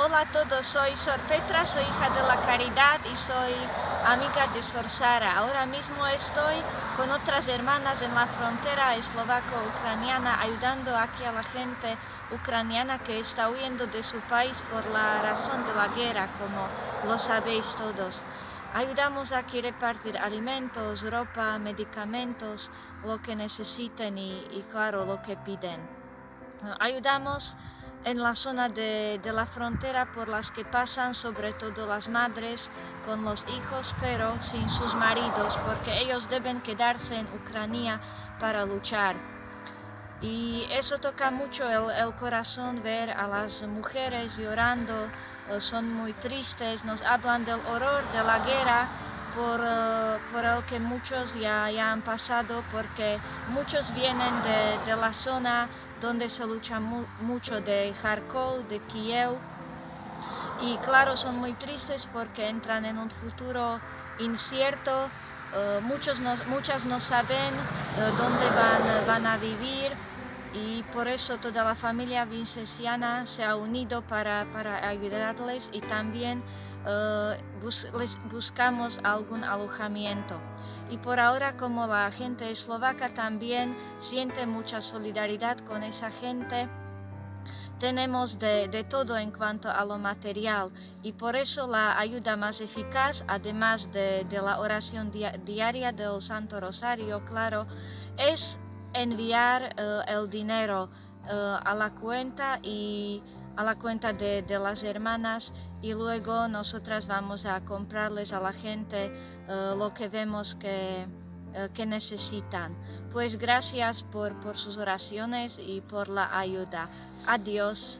Hola a todos, soy Sor Petra, soy hija de la Caridad y soy amiga de Sor Sara. Ahora mismo estoy con otras hermanas en la frontera eslovaco-ucraniana ayudando aquí a la gente ucraniana que está huyendo de su país por la razón de la guerra, como lo sabéis todos. Ayudamos aquí a repartir alimentos, ropa, medicamentos, lo que necesiten y claro, lo que piden. Ayudamos en la zona de la frontera por las que pasan sobre todo las madres con los hijos, pero sin sus maridos, porque ellos deben quedarse en Ucrania para luchar. Y eso toca mucho el corazón ver a las mujeres llorando, son muy tristes, nos hablan del horror de la guerra por el que muchos ya han pasado, porque muchos vienen de la zona donde se lucha mucho, de Kharkov, de Kiev, y claro, son muy tristes porque entran en un futuro incierto. Muchas no saben dónde van a vivir, y por eso toda la familia vincesiana se ha unido para ayudarles, y también les buscamos algún alojamiento. Y por ahora, como la gente eslovaca también siente mucha solidaridad con esa gente, tenemos de todo en cuanto a lo material, y por eso la ayuda más eficaz, además de la oración diaria del Santo Rosario, claro, es enviar el dinero a la cuenta de las hermanas, y luego nosotras vamos a comprarles a la gente lo que vemos que necesitan. Pues gracias por sus oraciones y por la ayuda. Adiós.